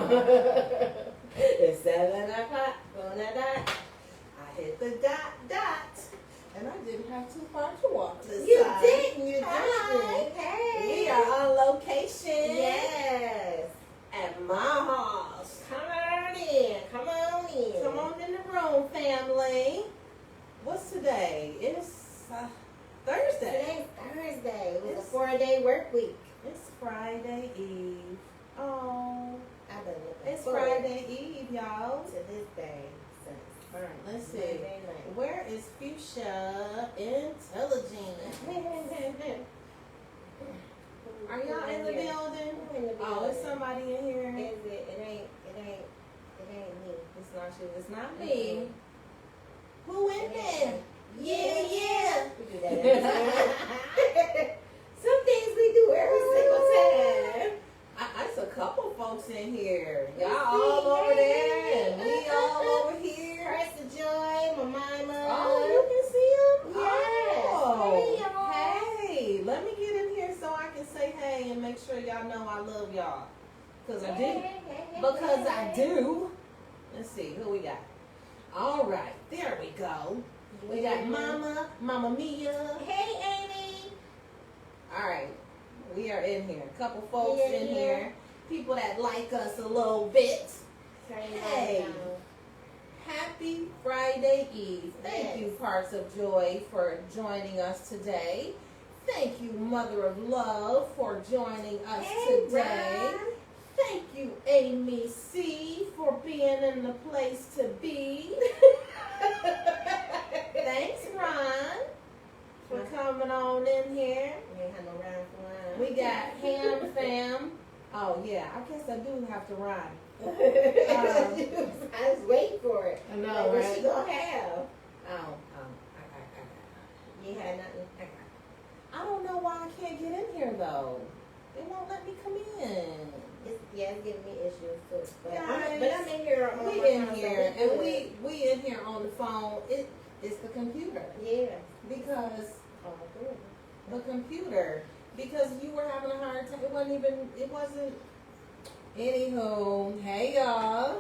It's 7 o'clock on the dot. I hit the dot. And I didn't have too far to walk this You side. didn't. You Hi. didn't. Hey. We are on location. Yes. At my house. Come on in. Come on in. Come on in the room, family. What's today? It's Thursday. Today's Thursday. It was It's- a 4-day work week. It's Friday Eve. Oh, I've been looking it's forward Friday Eve, y'all. to this day since All right, let's see. Monday night. Where is Fuchsia Intelligence? Are y'all in the building? I'm in the Oh, building. is somebody in here? Is it? It ain't me. It's not you. It's not me. Who in there? Yeah. We do that every Yeah. time. Some things we do every single time. It's a couple folks in here. Y'all Let's all see. over there, and we all over here. Press the joy, my mama. Oh, you can see them? Yes. Oh. Hey, y'all. Hey, let me get in here so I can say hey and make sure y'all know I love y'all. Because I do. Because I do. Let's see, who we got? All right, there we go. We got Mama Mia. Hey, Amy. All right, we are in here. A couple folks in here. People that like us a little bit. Turn it Hey. down. Happy Friday Eve. Thank Yes. you, Parts of Joy, for joining us today. Thank you, Mother of Love, for joining us Hey, today. Ron. Thank you, Amy C, for being in the place to be. Thanks, Ron, for coming on in here. We ain't had no rhyme for We got Ham Fam. Oh, yeah, I guess I do have to rhyme. I was waiting for it. I know, Like, what right? she gonna have? Oh, You ain't had nothing. I don't know why I can't get in here, though. They won't let me come in. It's giving me issues too. But Guys, I'm in here. On We my in phone, so here, we and good. we in here on the phone. It's the computer. Yeah. Because Oh, good. the computer, because you were having a hard time. It wasn't. Anywho, hey y'all.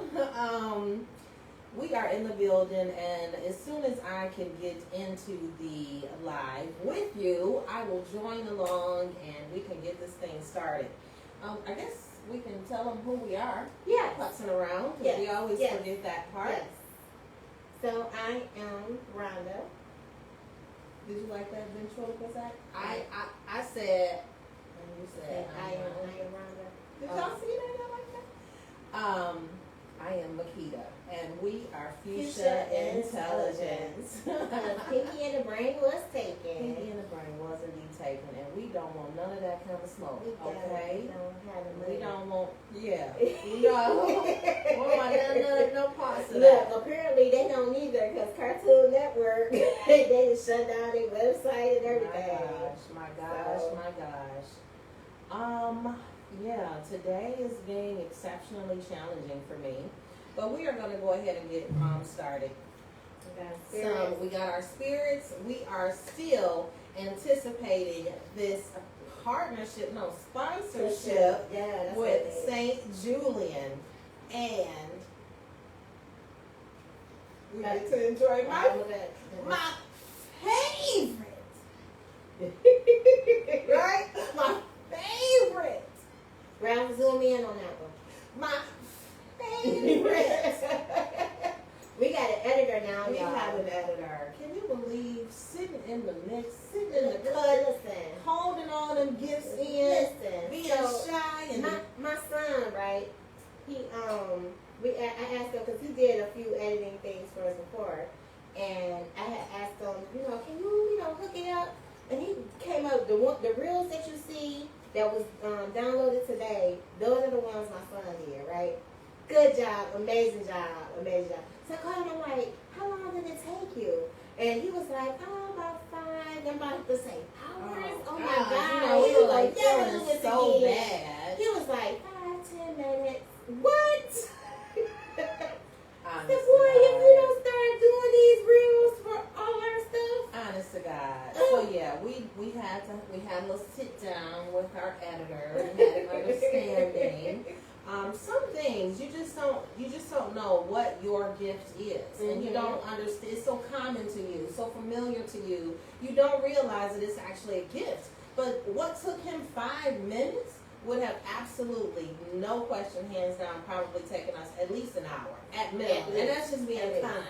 We are in the building, and as soon as I can get into the live with you, I will join along, and we can get this thing started. I guess we can tell them who we are. Yes. Putzing around. 'Cause Yes. we always Yes. forget that part. Yes. So I am Rhonda. Did you like that ventriloquist act? I said, and you said, I am Rhonda. Did y'all see that? I like that. I am Makita, and we are Fuchsia Intelligence. Pinky and the brain was taken. Pinky and the brain was indeed taken, and we don't want none of that kind of smoke, okay? We don't have the We money. don't want, yeah. We don't want no parts of Look, that. apparently they don't either because Cartoon Network, they just shut down their website and everything. My gosh. Yeah, today is being exceptionally challenging for me, but we are going to go ahead and get started. So we got our spirits. We are still anticipating this sponsorship that's with what it is. St. Julian, and we get to enjoy my favorite, right? My favorite. Round, zoom in on that one. My favorite. We got an editor now, We y'all. have an editor. Can you believe sitting in the mix, sitting in the cut, Listen. holding all them gifts in, Listen. being So, shy, and my son, right? He I asked him because he did a few editing things for us before, and I had asked him, can you hook it up? And he came up the reels that you see that was downloaded today. Those are the ones my son did, right? Good job, amazing job. So I called him, I'm like, how long did it take you? And he was like, about 5. I'm about to say hours. Oh my God. We He were was like yeah, feeling do it so again. bad. He was like 5-10 minutes. What? I said, Honest boy, to if we God. don't start doing these reels for all our stuff. Honest to God. So yeah, we had a little sit down with our editor and had an understanding. Some some things you just don't know what your gift is, and you don't understand. It's so common to you, so familiar to you. You don't realize that it's actually a gift. But what took him 5 minutes would have absolutely, no question, hands down, probably taken us at least an hour at minimum, and that's just being kind.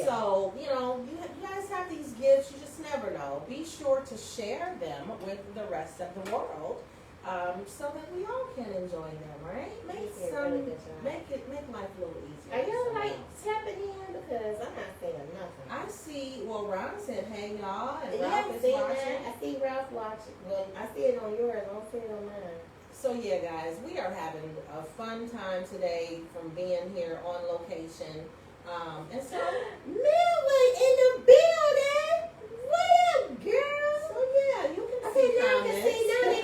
So, you know, you guys have these gifts, you just never know. Be sure to share them with the rest of the world, so that we all can enjoy them, right? Make life a little easier. Are y'all like tapping in? Because I'm not saying nothing. I see, well, Ron said, hey y'all, and Yeah, Ralph is watching. I see Ralph watching. Well, I see it on yours, I don't see it on mine. So yeah, guys, we are having a fun time today from being here on location. And so Millie in the building. What up, girl? So yeah, you can see now comments. I can see now they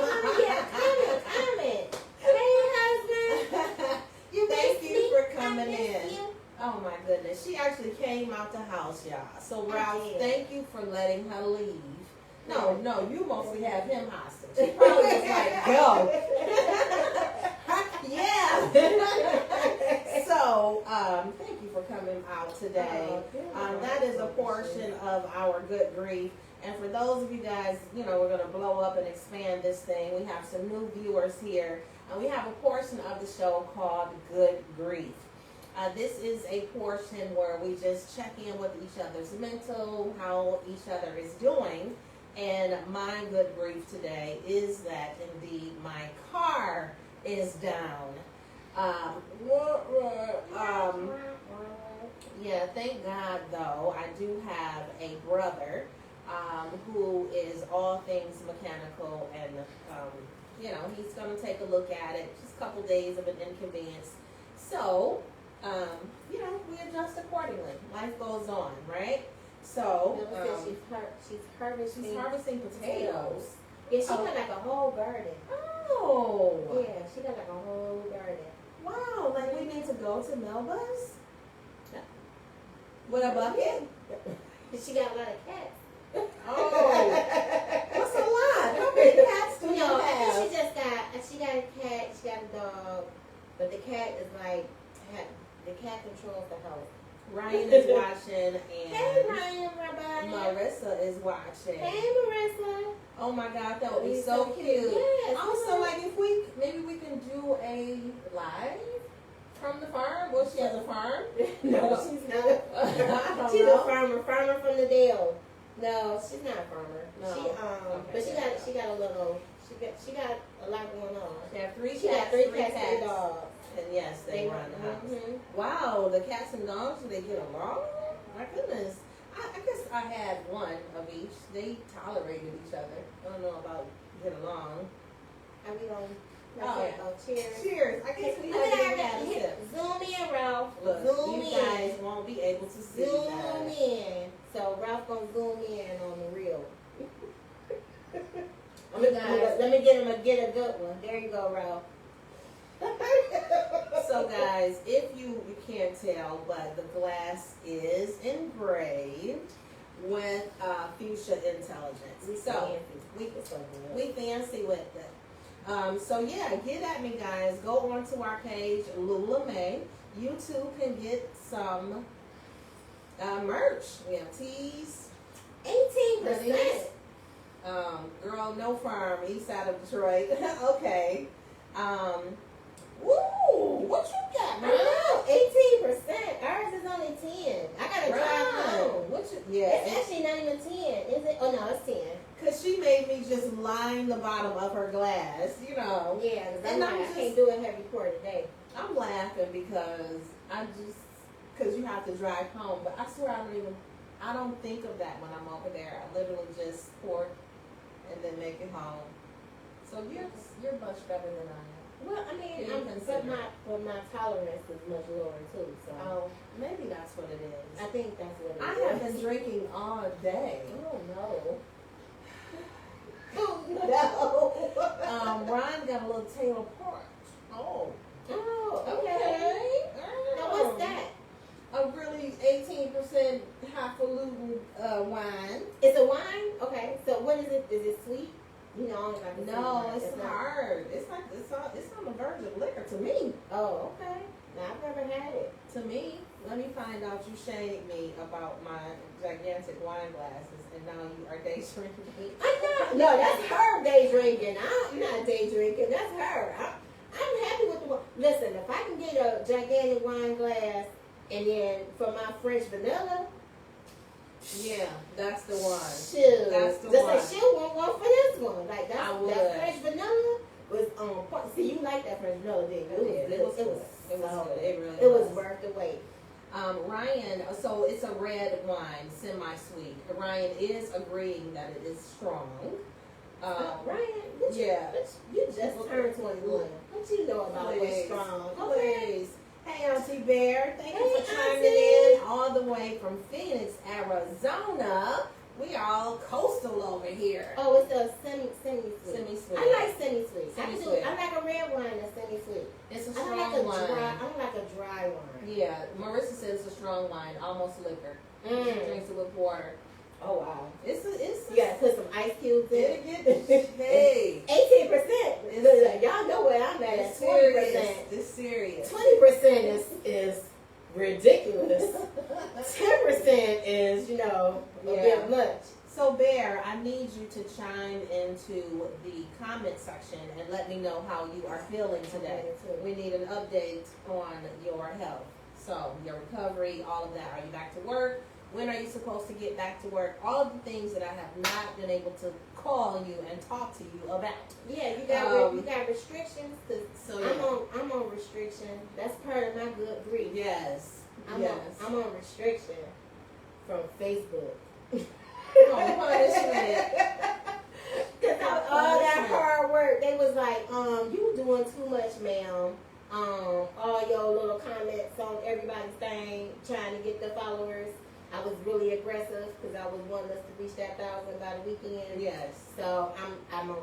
comment. Hey, husband. Thank miss you me? for coming I miss in. you. Oh my goodness, she actually came out the house, y'all. So Ralph, did. thank you for letting her leave. No, you mostly have him hostage. She probably was like, go. Yeah. So, thank you for coming out today. That is a portion of our good grief. And for those of you guys, you know, we're going to blow up and expand this thing. We have some new viewers here. And we have a portion of the show called Good Grief. This is a portion where we just check in with each other's mental, how each other is doing. And my good grief today is that indeed my car is down. Yeah, thank God though, I do have a brother who is all things mechanical, and you know, he's going to take a look at it. Just a couple days of an inconvenience. So, you know, we adjust accordingly. Life goes on, right? So, she's harvesting. She's harvesting potatoes. Yeah, she got like a whole garden. Oh. Yeah, she got like a whole garden. Wow, like we need to go to Melba's? With a bucket? She got a lot of cats. Oh. What's a lot? How many cats do you I have? think she got a cat, she got a dog, but the cat is like, the cat controls the house. Ryan is watching, and hey Ryan, Marissa is watching. Hey Marissa. Oh my God, that would be so cute. Yes. Also, like if maybe we can do a live from the farm. Well, she has a farm. No, she's not. She's a farmer from the Dale. No, she's not a farmer. No. But she got a little. She got a lot going on. She got three cats, and a dog. And yes, they run the house. Wow, the cats and dogs, do they get along? My goodness. I guess I had one of each. They tolerated each other. I don't know about get along. Are we going cheers? Cheers. I guess we have to sip. Zoom in, Ralph. Look, zoom you in. guys won't be able to see Zoom that. in. So Ralph gonna zoom in on the real. Let me get a good one. There you go, Ralph. So guys, if you can't tell, but the glass is engraved with fuchsia intelligence. We fancy with it. So yeah, get at me guys. Go onto our page, Lula May. You too can get some merch. We have tees. 18%. Girl, no farm, east side of Detroit. Okay. Woo! What you got, man? 18%. Ours is only 10. I gotta drive home. It's actually not even 10, is it? Oh no, it's 10. Cause she made me just line the bottom of her glass, you know. Yeah, and I can't do a heavy pour today. I'm laughing because you have to drive home, but I swear I don't think of that when I'm over there. I literally just pour and then make it home. So you're much better than I am. Well, I mean, but my tolerance is much lower too. So maybe that's what it is. I think that's what it is. I have been drinking all day. Oh no. Oh no. Ron got a little tail porch. Oh, okay. Now what's that? A really 18% highfalutin wine. It's a wine? Okay. So what is it? Is it sweet? You know, I don't like No, it's hard. It's like it's on the verge of liquor to me. Oh, okay. Now, I've never had it. To me, let me find out. You shamed me about my gigantic wine glasses, and now you are day drinking. I'm not. No, that's her day drinking. I'm not day drinking. That's her. I'm happy with the one. Listen, if I can get a gigantic wine glass, and then for my French vanilla. Yeah, that's the one. Shoot. That's the just one. like she want one for this one. Like I would. that French vanilla was on point. See, you like that French vanilla, didn't you? It was good. It really was worth the wait. Ryan, so it's a red wine, semi-sweet. Ryan is agreeing that it is strong. Ryan, you just turned 21. What you know about what's strong? Please. Hey, Auntie Bear. Thank you for chiming in all the way from Phoenix, Arizona. We are all coastal over here. Oh, it's a semi-sweet. Semi-sweet. I like semi-sweet. Semi-sweet. I like a red wine that's semi-sweet. It's a strong I don't wine. I don't like a dry wine. Yeah, Marissa says it's a strong wine, almost liquor. She drinks it with water. Oh wow! It's you gotta put some ice cubes in it. Hey, 18%. Y'all know where I'm at. 20%. It's serious. 20% is ridiculous. 10% is a bit much. So Bear, I need you to chime into the comment section and let me know how you are feeling today. We need an update on your health. So your recovery, all of that. Are you back to work? When are you supposed to get back to work? All of the things that I have not been able to call you and talk to you about. Yeah, you got restrictions. I'm on restriction. That's part of my good grief. Yes. I'm on restriction from Facebook. On punishment. Because all that hard work, they was like, you doing too much, ma'am. All your little comments on everybody's thing, trying to get the followers. I was really aggressive because I was wanting us to reach that 1,000 by the weekend. Yes. So I'm on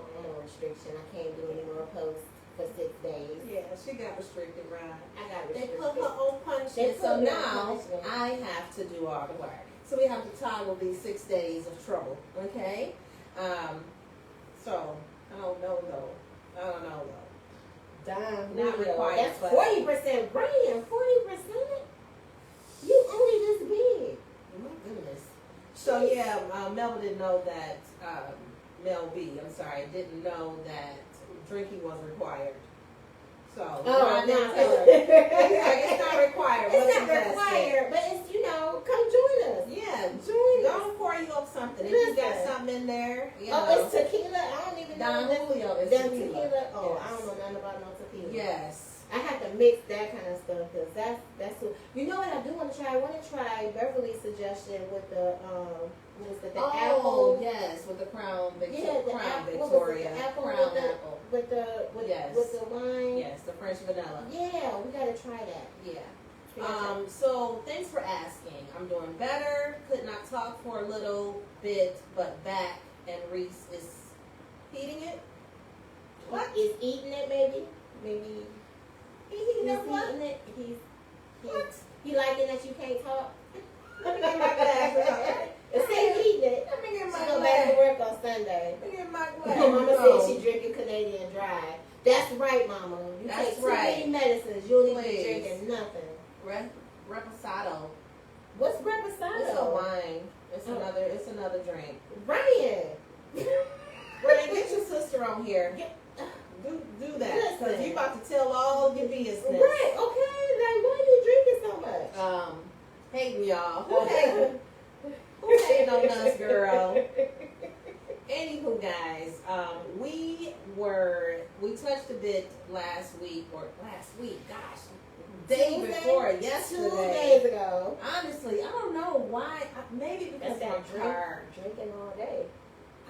restriction. I can't do any more posts for 6 days. Yeah, she got restricted, right? I got They restricted. put her on punishment. So now I have to do all the work. So we have to toggle these 6 days of trouble. Okay. So I don't know though. Damn, not required. That's 40%. Brian, 40%. You only this big. My goodness. So yeah, Mel didn't know that. Mel B. I'm sorry, didn't know that drinking was required. So I didn't tell her. It's not required. It's not required, but it's come join us. Yeah, don't pour you up something. If you got something in there, it's tequila. I don't even know. Don Julio is tequila. Oh, yes. I don't know nothing about no tequila. Yes. I have to mix that kind of stuff because that's what you know what I do want to try. I want to try Beverly's suggestion with the what is it? The apple. Yes, with the Crown Victoria. Yeah, the Crown apple. Victoria. The apple Crown with apple. With the wine. Yes, the French vanilla. Yeah, we gotta try that. Yeah. So thanks for asking. I'm doing better. Could not talk for a little bit, but back, and Reese is eating it. What? Is eating it maybe? Maybe. He's eating it. He liking that you can't talk. Let me get my glass. Say eating it. Let me get my she glass. Go back to work on Sunday. Let me get my glass. Mama said she drinking Canadian Dry. That's right, Mama. You That's take too right. many medicines, you'll even be Please. drinking nothing. Reposado. What's reposado? It's a wine. It's another drink. Ryan. Ryan, get your sister on here. Do that. Because you about to tell all your business. Right, okay. Like, why are you drinking so much? Hating y'all. Who hating on us, girl? Anywho, guys, we touched a bit last week, gosh, day before yesterday. 2 days ago. Honestly, I don't know why. Maybe because I'm tired. Drinking all day.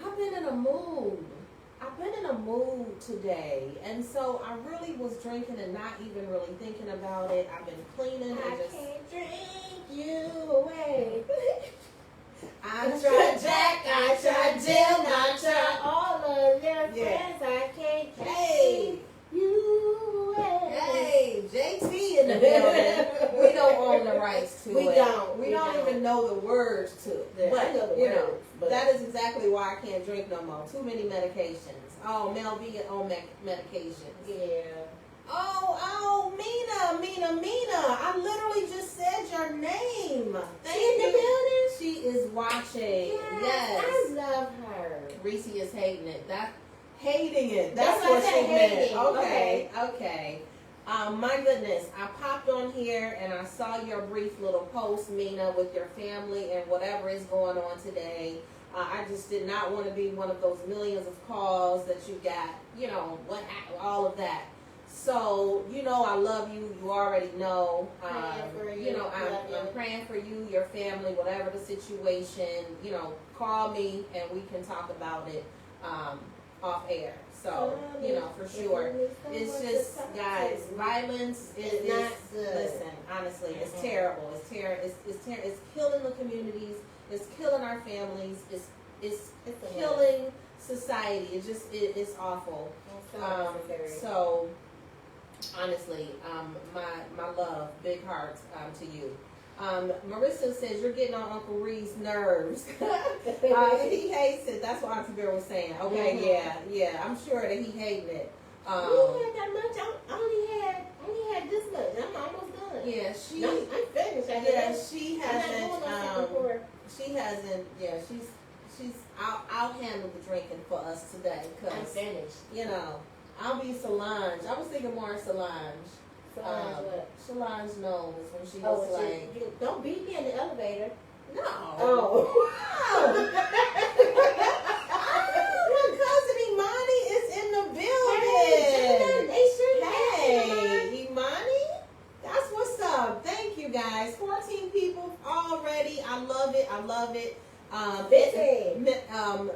I've been in a mood today, and so I really was drinking and not even really thinking about it. I've been cleaning and I just can't drink you away. I tried Jack, I tried Jim, I tried all of your friends. I can't drink you away. Hey, JT in the building. We don't own the rights to it. We don't. We don't even know the words to it. Yeah, But, I know the you know, words, but that is exactly why I can't drink no more. Too many medications. Oh, Mel B on medications. yeah. Oh, Mina. I literally just said your name. Thank She in the you. building? She is watching. Yes. I love her. Reese is hating it. Hating it. That's That's what what I she said, meant. hating. Okay. My goodness, I popped on here and I saw your brief little post, Mina, with your family and whatever is going on today. I just did not want to be one of those millions of calls that you got, you know, all of that. So, you know, I love you. You already know. Praying for you. You know, I'm praying for you, your family, whatever the situation. You know, call me and we can talk about it off air. So, you know, for sure. It's just, guys, violence is not good. Listen, honestly, it's terrible. It's killing the communities. It's killing our families. It's killing society. It's awful. So honestly, my love, big hearts to you. Marissa says you're getting on Uncle Reed's nerves. He hates it. That's what Auntie Bear was saying. Okay, yeah. I'm sure that he hated it. We didn't have that much. I only had this much. I'm almost done. Yeah, I'm finished. She hasn't. Yeah, she's. I'll handle the drinking for us today. I'm finished. You know, I'll be Solange. I was thinking more Solange. Solange knows when she was like, don't beat me in the elevator. No. Oh. My cousin Imani is in the building. Hey, Imani. That's what's up. Thank you guys. 14 people already. I love it.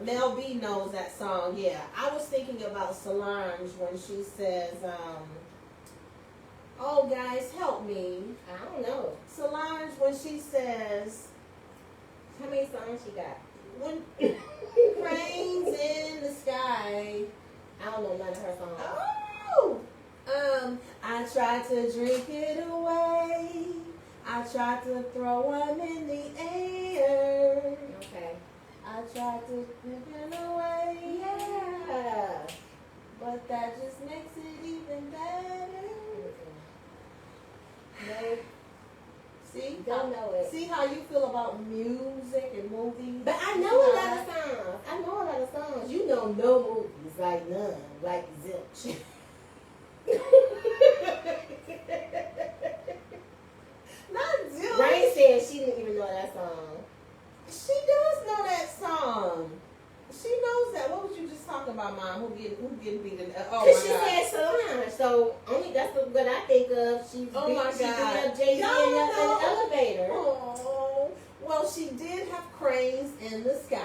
Mel B knows that song. Yeah. I was thinking about Solange when she says, oh, guys, help me. I don't know. Solange, when she says, how many songs she got? When cranes in the sky. I don't know none of her songs. Oh! I tried to drink it away. I tried to throw them in the air. Okay. I tried to drink it away. Yeah. But that just makes it even better. No. See? Don't know it. See how you feel about music and movies? But I know a lot of songs. You know no movies, like none. Like zilch. Not zilch. Rain said she didn't even know that song. She does know that song. She knows that. What was you just talking about, Mom? Who getting beat in? Oh my Because she God. said Solange, so only that's what I think of. She beat up Jay-Z in the elevator. Oh, well, she did have cranes in the sky.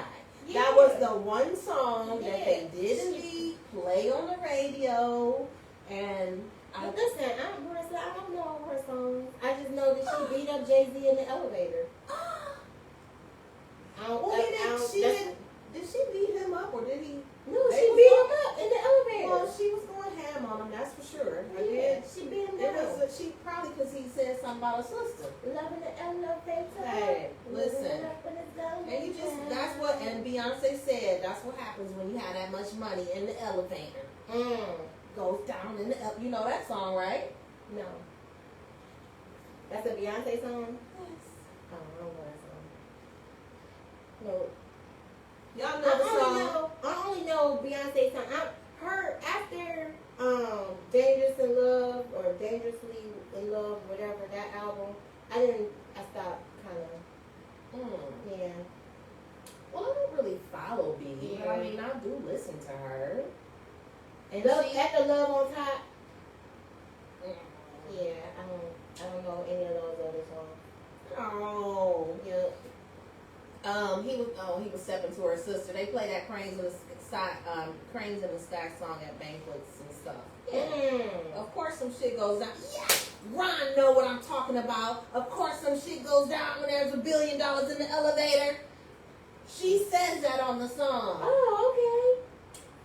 Yeah. That was the one song that they did indeed play on the radio, and Listen, I don't know all her songs. I just know that she beat up Jay-Z in the elevator. Did she beat him up, or did he? No, she beat him up in the elevator. Well, she was going ham on him, that's for sure. Yeah, she beat him down. She probably because he said something about her sister. Loving the elevator. Hey, listen. And you just, that's what, and Beyonce said, that's what happens when you have that much money in the elevator. Goes down in the, you know that song, right? No. That's a Beyonce song? Yes. Oh, I don't know that song. No. Y'all know the song. I only know Beyonce song. Her after Dangerous in Love or Dangerously in Love, whatever, that album, I stopped kind of, yeah. Well, I don't really follow B. Yeah. I mean, I do listen to her. And At the Love on Top. Yeah, I don't know any of those other songs. Oh. Yep. He was stepping to her sister. They play that Cranes in the Sky song at banquets and stuff. Yeah. Of course some shit goes down. Yeah. Ron know what I'm talking about. Of course some shit goes down when there's $1 billion in the elevator. She says that on the song. Oh, okay.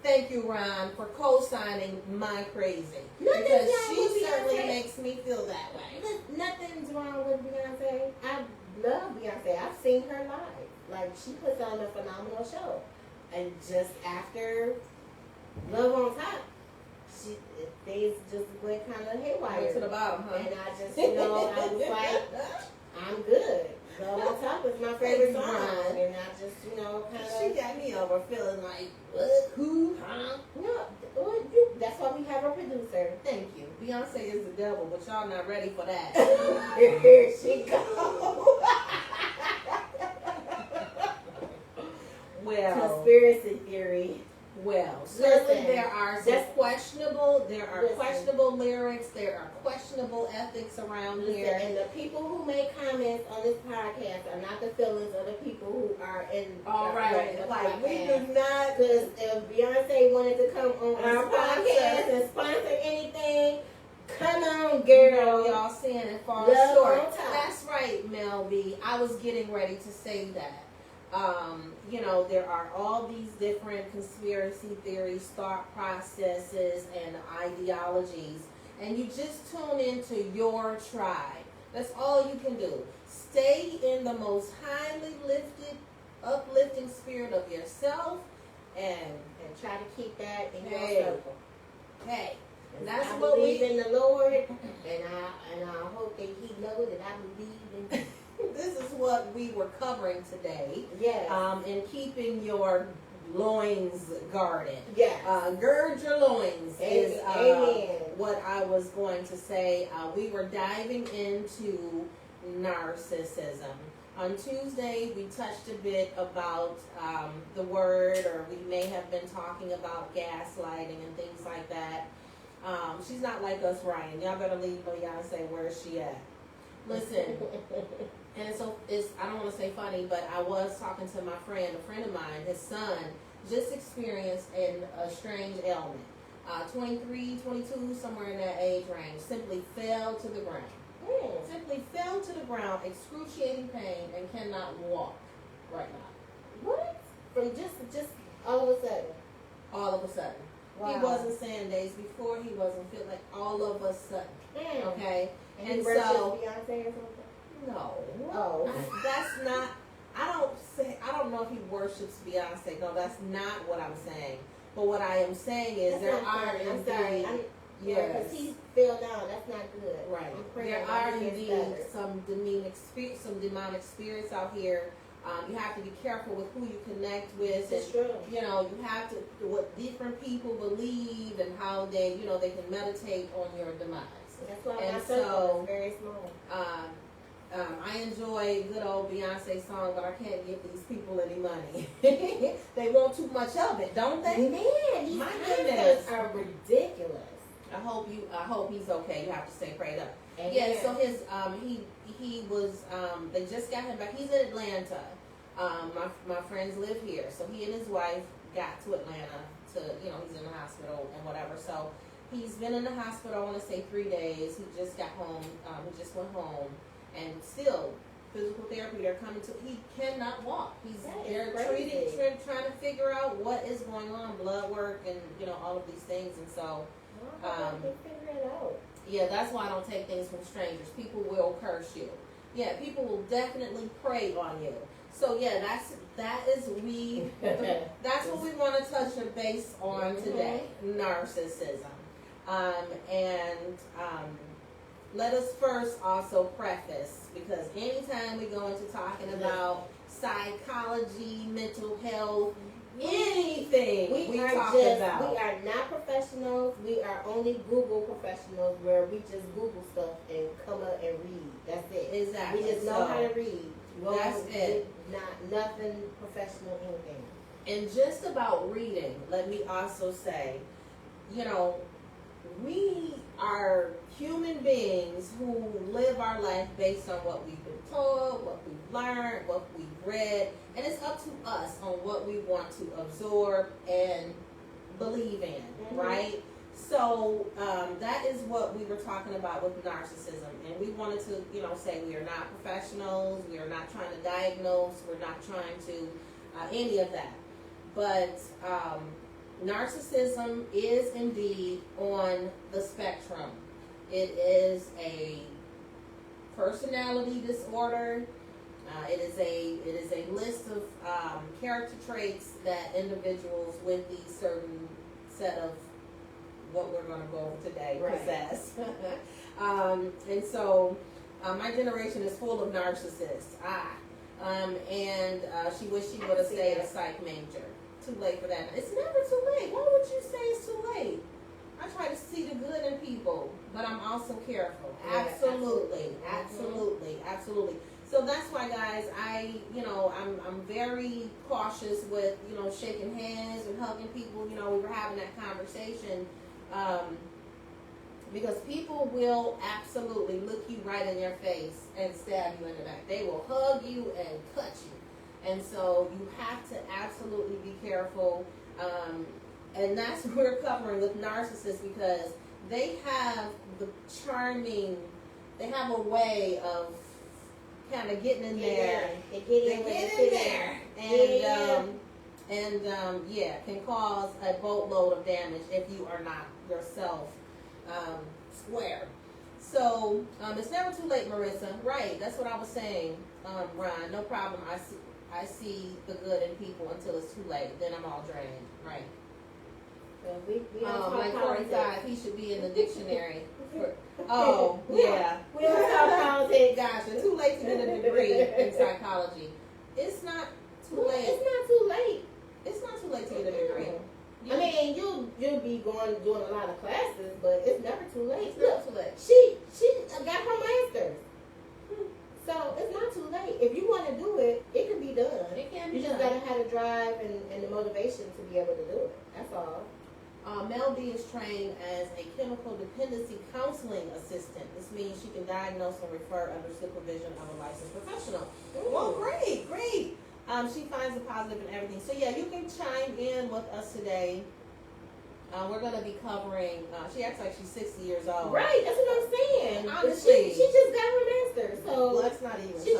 Thank you, Ron, for co-signing my crazy. Nothing's because wrong she with certainly Beyonce. makes me feel that way. Nothing's wrong with Beyonce. I love Beyonce. I've seen her live. Like, she puts on a phenomenal show. And just after Love on Top, things just went kind of haywire. Went to the bottom, huh? And I just, I was like, I'm good. Love on Top is my favorite song. And I just, kind of. She got me over feeling like, what? Who? Huh? No, that's why we have a producer. Thank you. Beyonce is the devil, but y'all not ready for that. Here she goes. Well, conspiracy theory. Well, certainly Listen, there are some questionable lyrics, there are questionable ethics around here. And the people who make comments on this podcast are not the feelings of the people who are in. All right, like we do not. Because if Beyonce wanted to come on our podcast and sponsor anything, come on, girl. Y'all saying it falls Love short. on top. That's right, Mel B. I was getting ready to say that. There are all these different conspiracy theories, thought processes, and ideologies, and you just tune into your tribe. That's all you can do. Stay in the most highly uplifting spirit of yourself, and try to keep that in Hey. your circle. hey, And that's I what believe we. in the Lord, and I hope that He knows that I believe in. This is what we were covering today. Yes. In keeping your loins guarded. Yes. Gird your loins is Amen. what I was going to say. We were diving into narcissism. On Tuesday, we touched a bit about the word, or we may have been talking about gaslighting and things like that. She's not like us, Ryan. Y'all better leave Beyonce. Where's she at? Listen. And it's I don't want to say funny, but I was talking to my friend, a friend of mine, his son just experienced a strange ailment. 23, 22, somewhere in that age range, simply fell to the ground. Simply fell to the ground, excruciating pain, and cannot walk right now. What? From just all of a sudden? All of a sudden. Wow. He wasn't saying days before, he wasn't feeling like all of a sudden. Okay? And And he worships so, Beyonce or something? no. Oh. That's not, I don't know if he worships Beyonce. No, that's not what I'm saying. But what I am saying is That's there not are funny. I'm indeed, sorry. yes, Because he fell down. That's not good. right. I'm praying There that are he gets indeed better. some demonic spirits out here. You have to be careful with who you connect with. It's true. You have to, what different people believe and how they can meditate on your demise. That's why And my circle so, is very small. I enjoy good old Beyonce song, but I can't give these people any money. They want too much of it, don't they? Man, these My concerts goodness. are ridiculous. I hope he's okay. You have to stay prayed up. Amen. Yeah, so his he was they just got him back. He's in Atlanta. My friends live here, so he and his wife got to Atlanta to he's in the hospital and whatever. So he's been in the hospital, I want to say 3 days. He just got home. He just went home, and still physical therapy. They're coming to. He cannot walk. They're trying to figure out what is going on, blood work, and all of these things. And so Figure it out. yeah, that's why I don't take things from strangers. People will curse you. Yeah, people will definitely prey on you. So yeah, that's what we want to touch and base on today. Narcissism. Let us first also preface, because anytime we go into talking about psychology, mental health, anything we talk about. We are not professionals. We are only Google professionals, where we just Google stuff and come up and read. That's it. Exactly. We just know how to read. That's it. Nothing professional, anything. And just about reading, let me also say, we are human beings who live our life based on what we've been told, what we've learned, what we've read, and it's up to us on what we want to absorb and believe in, right? So that is what we were talking about with narcissism, and we wanted to, say we are not professionals, we are not trying to diagnose, we're not trying to any of that, but narcissism is indeed on the spectrum. It is a personality disorder. It is a list of character traits that individuals with these certain set of what we're going to go over today possess. And so my generation is full of narcissists. And she wished she would have stayed a psych major. Too late for that. It's never too late. Why would you say it's too late? I try to see the good in people, but I'm also careful. Absolutely. Absolutely. So that's why, guys, I'm very cautious with, shaking hands and hugging people. We were having that conversation because people will absolutely look you right in your face and stab you in the back. They will hug you and cut you. And so you have to absolutely be careful. And that's what we're covering with narcissists, because they have they have a way of kind of getting in there. They get in there. And can cause a boatload of damage if you are not yourself square. So it's never too late, Marissa. Right, that's what I was saying, Ron. No problem. I see the good in people until it's too late. Then I'm all drained. Right. Like 45, he should be in the dictionary. We don't talk politics. Gotcha. Too late to get a degree in psychology. It's not too late. It's not too late. It's not too late to get a degree. I mean, you'll be doing a lot of classes, but it's never too late. It's not too late. She got her master's. So it's not too late. If you want to do it, it can be done. It can be done. You just gotta have the drive and the motivation to be able to do it. That's all. Mel B is trained as a chemical dependency counseling assistant. This means she can diagnose and refer under supervision of a licensed professional. Ooh. Well, great. She finds the positive in everything. So yeah, you can chime in with us today. We're going to be covering, she acts like she's 60 years old. Right, that's what I'm saying. Honestly. She just got her master's. So let's not even She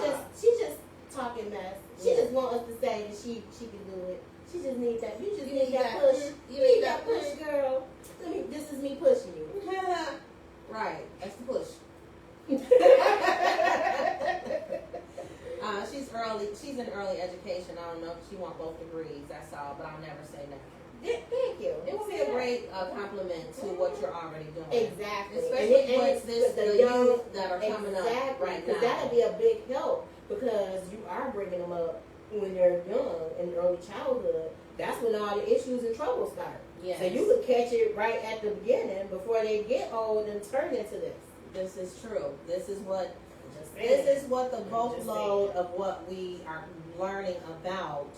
just talking mess. She just want us to say that she can do it. She just needs that. You just need that push. You need that push, girl. This is me pushing you. Right, that's the push. She's in early education. I don't know if she wants both degrees. That's all, but I'll never say that. Thank you. It will be a great compliment to what you're already doing. Exactly. Especially with the youth that are coming up right now. Because that'll be a big help, because you are bringing them up when they're young, in early childhood. That's when all the issues and trouble start. Yes. So you could catch it right at the beginning before they get old and turn into this. This is true. This is what the boatload of what we are learning about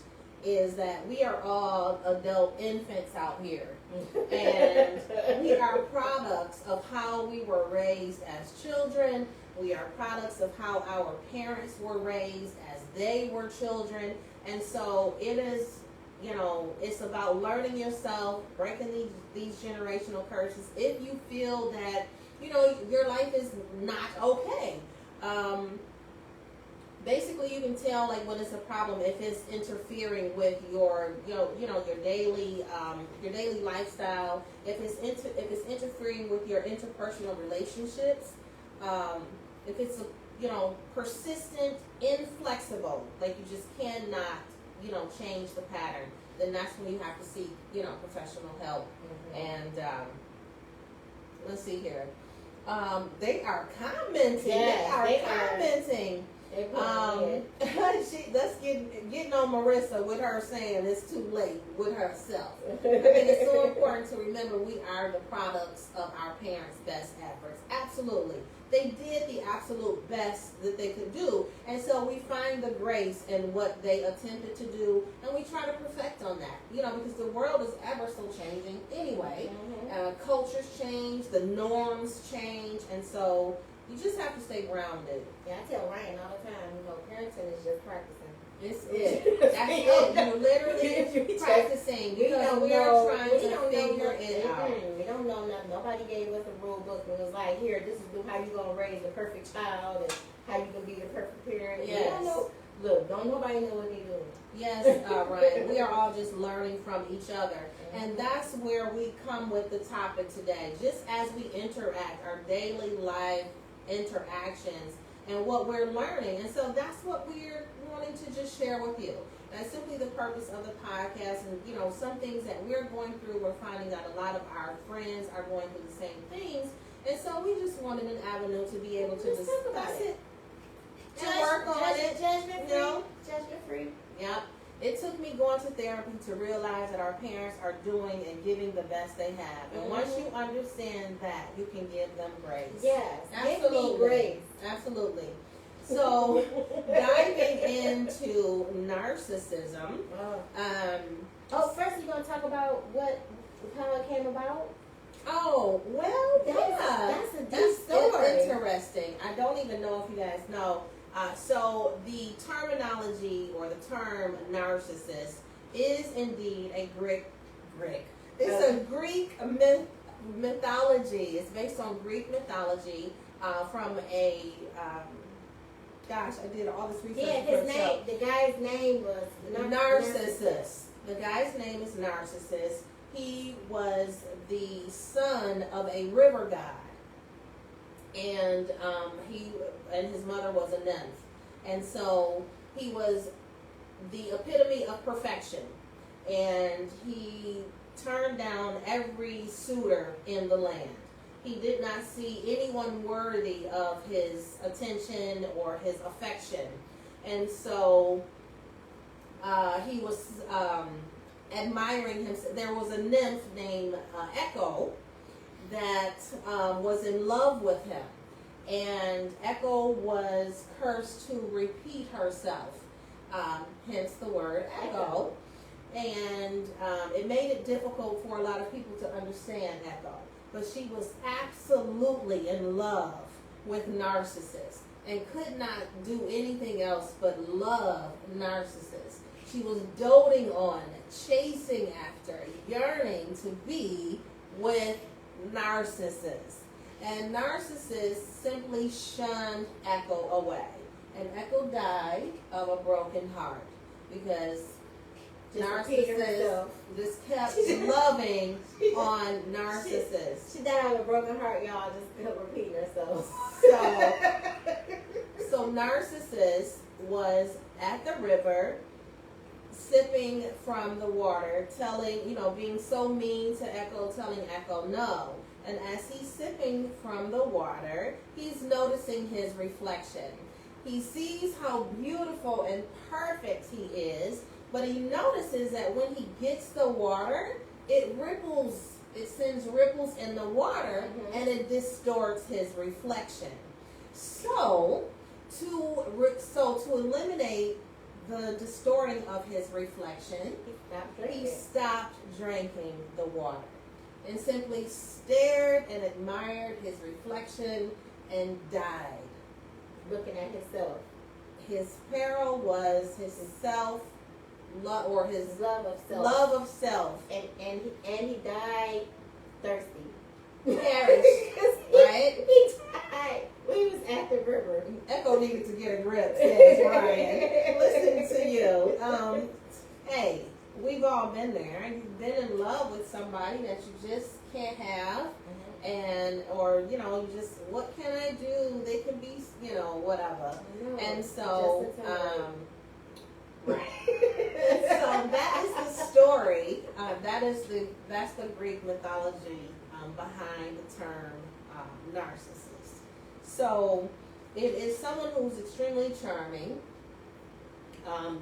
is, that we are all adult infants out here. And we are products of how we were raised as children. We are products of how our parents were raised as they were children. And so it is, it's about learning yourself, breaking these generational curses. If you feel that, your life is not okay. Basically, you can tell when it's a problem if it's interfering with your daily lifestyle. If it's interfering with your interpersonal relationships. If it's persistent, inflexible, like you just cannot change the pattern, then that's when you have to seek professional help. Mm-hmm. And let's see here. They are commenting. They are commenting. That's getting on Marissa with her saying it's too late with herself. I think it's so important to remember we are the products of our parents' best efforts. Absolutely. They did the absolute best that they could do. And so we find the grace in what they attempted to do, and we try to perfect on that. Because the world is ever so changing anyway. Mm-hmm. Cultures change, the norms change, and so you just have to stay grounded. Yeah, I tell Ryan all the time, parenting is just practicing. It's it. That's it. You're literally practicing, because we are trying to figure it out. We don't know nothing. Nobody gave us a rule book and was like, here, this is how you're going to raise the perfect child and how you can be the perfect parent. Yes. We don't know. Look, don't nobody know what they're doing. Yes, Ryan. We are all just learning from each other. And that's where we come with the topic today. Just as we interact, our daily life interactions, and what we're learning. And so that's what we're wanting to just share with you. That's simply the purpose of the podcast. And, you know, some things that we're going through, we're finding out a lot of our friends are going through the same things. And so we just wanted an avenue to be able to discuss it. And work on it. Judgment free. You know? Judgment free. Yep. It took me going to therapy to realize that our parents are doing and giving the best they have. And once you understand that, you can give them grace. Yes. Absolutely. Give me grace. Absolutely. So, diving into narcissism. First you're going to talk about how it came about? Oh, well, That's a deep story. It's interesting. I don't even know if you guys know. So the terminology or the term narcissist is indeed a Greek. It's a Greek mythology. It's based on Greek mythology from a. Gosh, I did all this research. Yeah, the guy's name was Narcissus. The guy's name is Narcissus. He was the son of a river god. And his mother was a nymph, and so he was the epitome of perfection, and he turned down every suitor in the land. He did not see anyone worthy of his attention or his affection, and so he was admiring him. There was a nymph named Echo that was in love with him. And Echo was cursed to repeat herself, hence the word Echo. And it made it difficult for a lot of people to understand Echo. But she was absolutely in love with Narcissus and could not do anything else but love Narcissus. She was doting on, chasing after, yearning to be with Narcissus. And Narcissus simply shunned Echo away. And Echo died of a broken heart because Narcissus just kept loving on Narcissus. She died of a broken heart, y'all, just kept repeating herself. So Narcissus was at the river, sipping from the water, being so mean to Echo, telling Echo no. And as he's sipping from the water, he's noticing his reflection. He sees how beautiful and perfect he is, but he notices that when he gets the water, it sends ripples in the water, and it distorts his reflection. So to eliminate the distorting of his reflection, he stopped drinking the water and simply stared and admired his reflection and died. Looking at himself. His peril was his love of self. And he died thirsty. Perished, right? He died. We was at the river. Echo needed to get a grip, says Ryan. Listen to you. Hey, we've all been there. You've been in love with somebody that you just can't have, or you just, what can I do? They can be, whatever. And so, right. So that is the story. That's the Greek mythology behind the term narcissist. So it is someone who's extremely charming.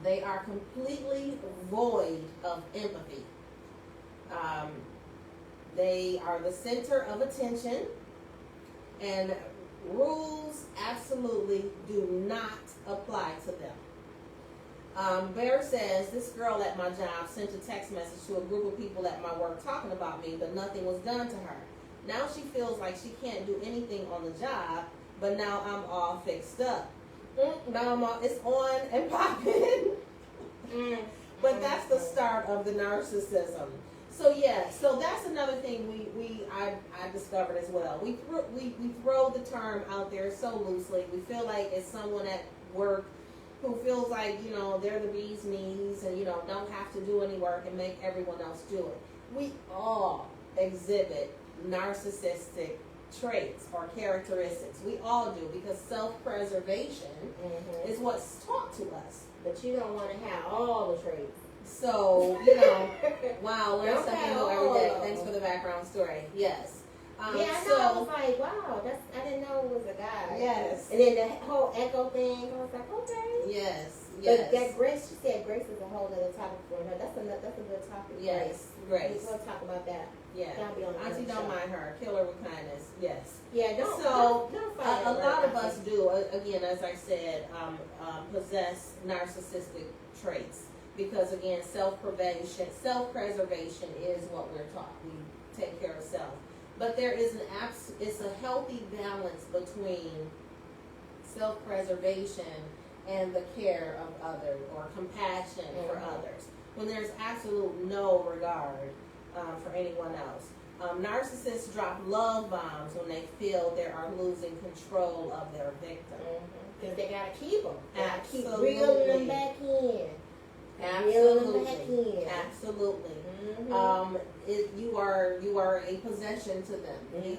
They are completely void of empathy. They are the center of attention, and rules absolutely do not apply to them. Bear says, this girl at my job sent a text message to a group of people at my work talking about me, but nothing was done to her. Now she feels like she can't do anything on the job, but now I'm all fixed up. Now it's on and popping. But that's the start of the narcissism. So so that's another thing I discovered as well. We throw the term out there so loosely. We feel like it's someone at work who feels like, they're the bee's knees and, don't have to do any work and make everyone else do it. We all exhibit narcissistic traits or characteristics. We all do, because self-preservation is what's taught to us. But you don't want to have all the traits. So, wow, learn something new every day. Thanks for the background story. Yes. I know. I was like, wow, I didn't know it was a guy. Yes. And then the whole echo thing, I was like, okay. Yes. But that Grace, she said Grace is a whole other topic for her. That's a good topic. Yes, Grace. We'll talk about that. Yeah. That'll be on the Auntie, don't mind her. Kill her with kindness. Yes. Yeah, don't fight a lot of us do, again, as I said, possess narcissistic traits. Because again, self-preservation is what we're taught. We take care of self. But there is it's a healthy balance between self-preservation and the care of others, or compassion for others, when there's absolute no regard for anyone else. Narcissists drop love bombs when they feel they are losing control of their victim. Because they got to keep them. Absolutely. Keep reeling them back in. Absolutely. Absolutely. You are a possession to them. You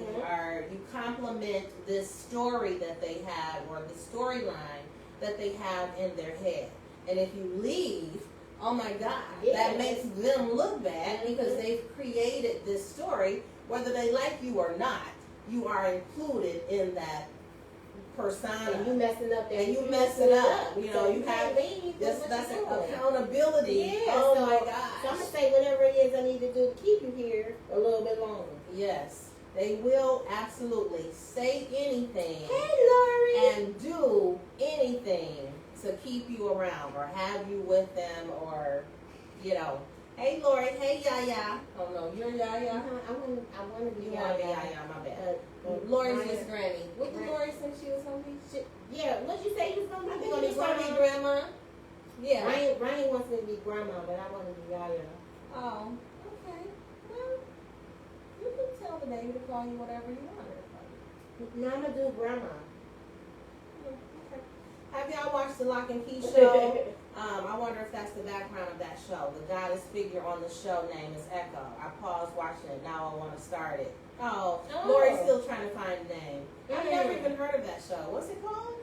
complement this story that they have, or the storyline that they have in their head. And if you leave, oh my God, that makes them look bad, because they've created this story. Whether they like you or not, you are included in that persona. And you messing up there. And you mess it up. So you have that's accountability. Yeah. Oh so, my gosh. So I'm going to say whatever it is I need to do to keep you here a little bit longer. Yes. They will absolutely say anything. Hey, Lori. And do anything to keep you around, or have you with them, or, hey, Lori, hey, Yaya. Oh, no, you're Yaya? I want to be You Yaya. want to be Yaya, my bad. Lori's just Granny. What did Lori say she was going to be? Yeah, what'd you say you was going to be? I think she's going to be Grandma. Yeah. Ryan wants me to be Grandma, but I want to be Yaya. Oh, okay. Well, you can tell the baby to call you whatever you want her to call you. No, I'm going to do Grandma. Okay. Have y'all watched the Lock and Key show? I wonder if that's the background of that show. The goddess figure on the show name is Echo. I paused watching it. Now I want to start it. Oh. Lori's still trying to find a name. I've never even heard of that show. What's it called?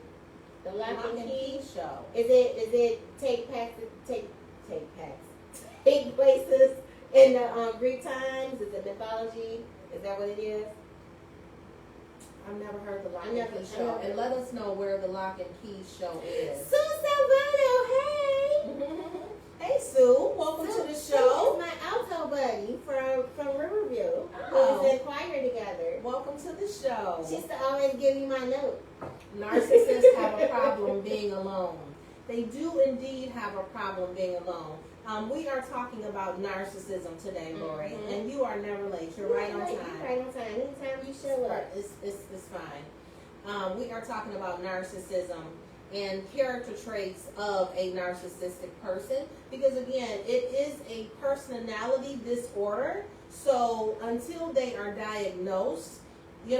The Lock and Key show. Is it take places in the Greek times? Is it mythology? Is that what it is? I've never heard the Lock and Key show. And let us know where the Lock and Key show is. Sue Salvano, hey! Hey Sue, welcome to the show. Sue is my alto buddy from Riverview. Oh. We was in choir together. Welcome to the show. She used to always give me my note. Narcissists have a problem being alone. They do indeed have a problem being alone. We are talking about narcissism today, Lori, and you are never late. You're right on time. You're right on time. Anytime you show up. It's fine. We are talking about narcissism and character traits of a narcissistic person, because again, it is a personality disorder. So until they are diagnosed, we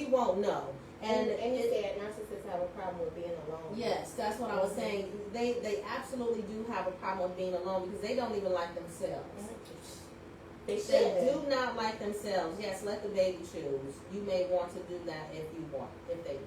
won't know. And you said narcissists have a problem with being alone. Yes, that's what I was saying. They absolutely do have a problem with being alone, because they don't even like themselves. They do not like themselves. Yes, let the baby choose. You may want to do that if you want, if they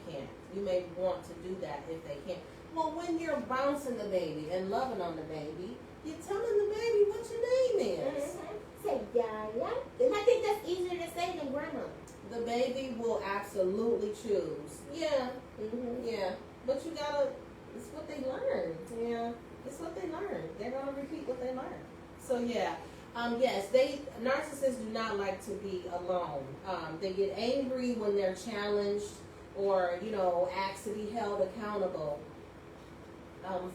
can't. You may want to do that if they can't. Well, when you're bouncing the baby and loving on the baby, you're telling the baby what your name is. Say Yaya. And I think that's easier to say than Grandma. The baby will absolutely choose. Yeah. Yeah. But you gotta, it's what they learn. Yeah. It's what they learn. They're gonna repeat what they learn. So yeah. Yes, narcissists do not like to be alone. They get angry when they're challenged, or, asked to be held accountable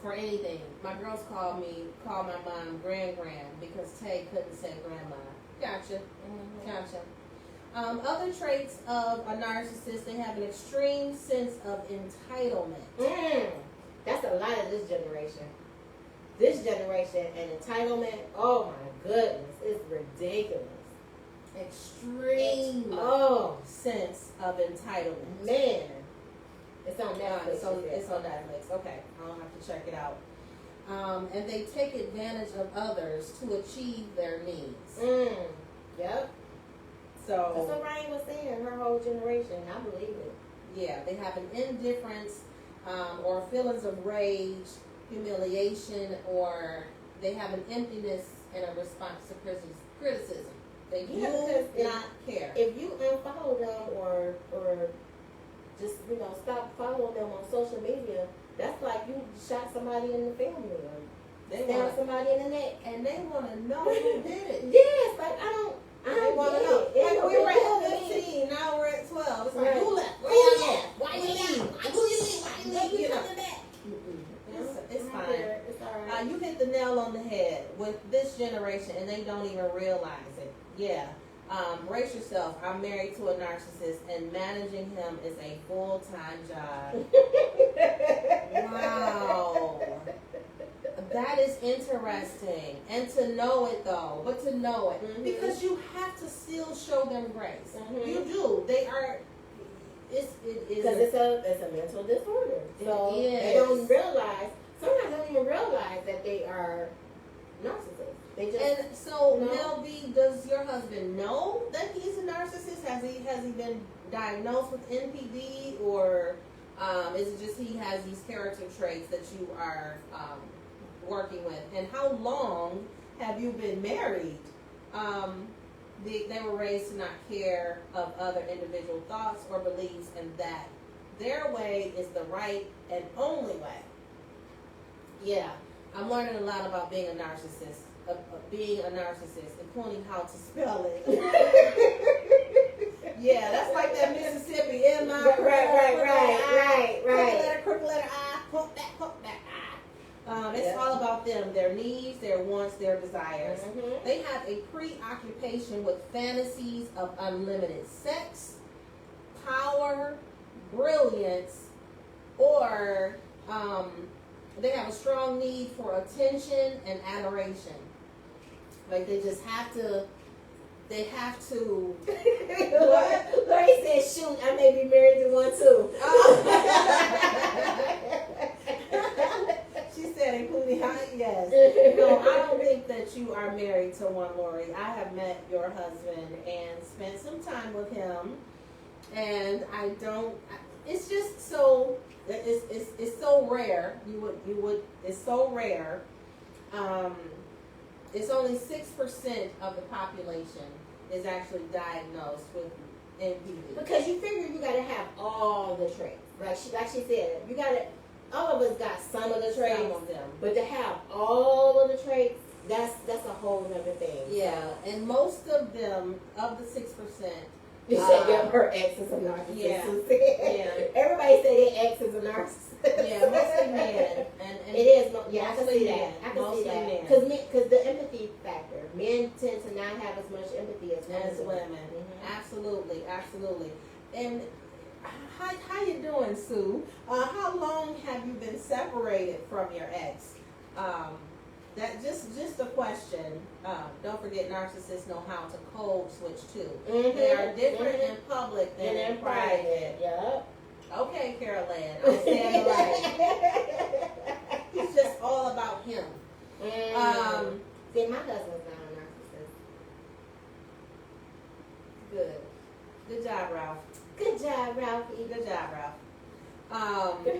for anything. My girls call my mom Gran, because Tay couldn't say grandma. Gotcha. Gotcha. Other traits of a narcissist, they have an extreme sense of entitlement. That's a lot of this generation. This generation and entitlement, oh my goodness, it's ridiculous. Extreme sense of entitlement. Man. It's on Netflix. It's on Netflix. Okay, I'll have to check it out. And they take advantage of others to achieve their needs. Yep. So that's what Ryan was saying. Her whole generation, I believe it. yeah, they have an indifference or feelings of rage, humiliation, or they have an emptiness and a response to criticism. They do not care. If you unfollow them or just stop following them on social media, that's like you shot somebody in the family or stabbed somebody in the neck, and they want to know who did it. Yes, like I don't want to know. Like we were at 15, now we're at 12. It's like, right. who left? Why you leave? Who you leave? Why you leave? You coming back? It's fine. It's all right. You hit the nail on the head with this generation, and they don't even realize it. Yeah. Brace yourself. I'm married to a narcissist, and managing him is a full-time job. Wow. That is interesting. And to know it, though. But to know it. Mm-hmm. Because you have to still show them grace. Mm-hmm. You do. They are... It is... Because it's a mental disorder. So it is. they don't realize... Sometimes they don't even realize that they are narcissists. They just... And so, No. Mel B, does your husband know that he's a narcissist? Has he been diagnosed with NPD, or is it just he has these character traits that you are working with? And how long have you been married? They were raised to not care of other individual thoughts or beliefs, and that their way is the right and only way. Yeah, I'm learning a lot about being a narcissist. Including how to spell it. Yeah, that's like that Mississippi M I. Right. Crooked letter I, pump that I. It's all about them, their needs, their wants, their desires. Mm-hmm. They have a preoccupation with fantasies of unlimited sex, power, brilliance, or they have a strong need for attention and adoration. Like they just have to. They have to. What? Lori said, "Shoot, I may be married to one too." She said, including yes. No, I don't think that you are married to one, Lori. I have met your husband and spent some time with him, and I don't. It's just so. It's so rare. You would. It's so rare. It's only 6% of the population is actually diagnosed with NPD. Because you figure you gotta have all the traits. Like she said, you gotta. All of us got some of the traits, Some of them. but to have all of the traits, that's a whole other thing. Yeah, and most of them, of the 6%. You said her ex is a narcissist. Yeah. Everybody say their ex is a narcissist. Yeah, mostly men. And it is. Yeah, I can mostly see men. that. I can Mostly see that. men. Because the empathy factor. Men tend to not have as much empathy as women. Mm-hmm. Absolutely. And how you doing, Sue? How long have you been separated from your ex? That just a question. Don't forget, narcissists know how to code switch too. Mm-hmm. They are different in public than in private. Yep. Okay, Carol Ann, I'm standing right. It's just all about him. See, my husband's not a narcissist. Good job, Ralph. Good job, Ralphie. Good job, Ralph.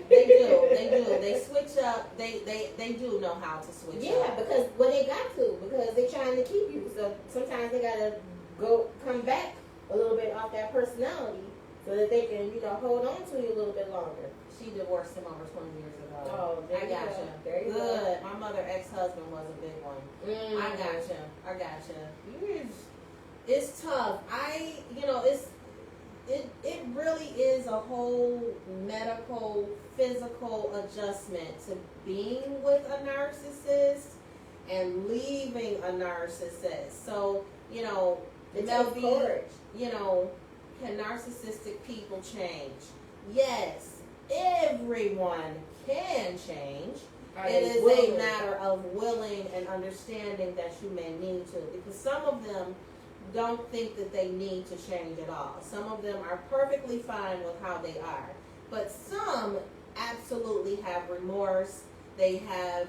They do. They switch up. They do know how to switch up. Yeah, because they got to, because they're trying to keep you. So sometimes they gotta come back a little bit off that personality so that they can, hold on to you a little bit longer. She divorced him over 20 years ago. Oh, there you gotcha. go. There you Good. go. My mother ex-husband was a big one. I gotcha. It's tough. It really is a whole medical, physical adjustment to being with a narcissist and leaving a narcissist. So, It Mel takes B, courage. can narcissistic people change? Yes, everyone can change. It is a matter of willing and understanding that you may need to, because some of them don't think that they need to change at all. Some of them are perfectly fine with how they are, but some absolutely have remorse. They have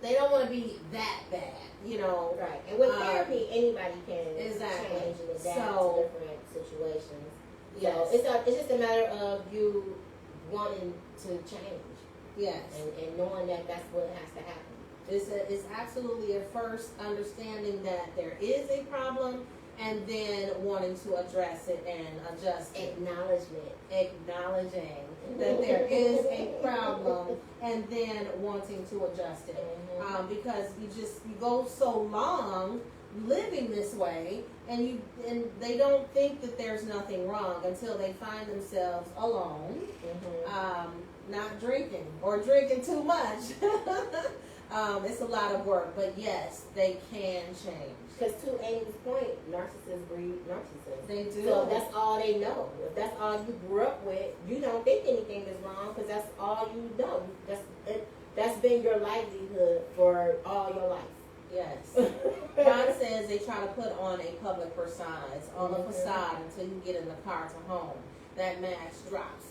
they don't want to be that bad, you know. Right. And with therapy, anybody can exactly. change and adapt So, to different situations. Yes. So it's just a matter of you wanting to change. Yes. And knowing that that's what has to happen. It's absolutely a first understanding that there is a problem, and then wanting to address it and adjust it. Acknowledging that there is a problem, and then wanting to adjust it. Because you go so long living this way, and they don't think that there's nothing wrong until they find themselves alone, not drinking or drinking too much. It's a lot of work, but yes, they can change. Because to Amy's point, narcissists breed narcissists. They do. So that's all they know. If that's all you grew up with, you don't think anything is wrong because that's all you know. That's been your livelihood for all your life. Yes. God says they try to put on a public persona. It's on a facade until you get in the car to home. That mask drops.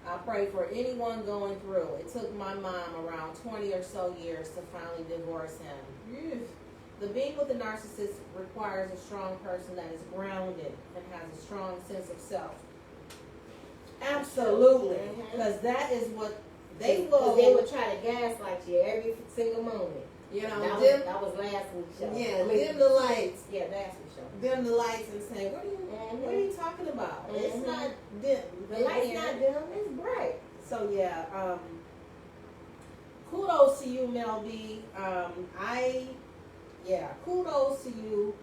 I pray for anyone going through. It took my mom around 20 or so years to finally divorce him. The being with a narcissist requires a strong person that is grounded and has a strong sense of self. Absolutely. Because that is what they will. They would try to gaslight you every single moment. You know, that was last week's show. Yeah, dim the lights. Yeah, last week's show. Dim the lights and say, what are you talking about? It's not dim. The light's not dim, it's bright. So yeah, kudos to you, Mel B. Kudos to you.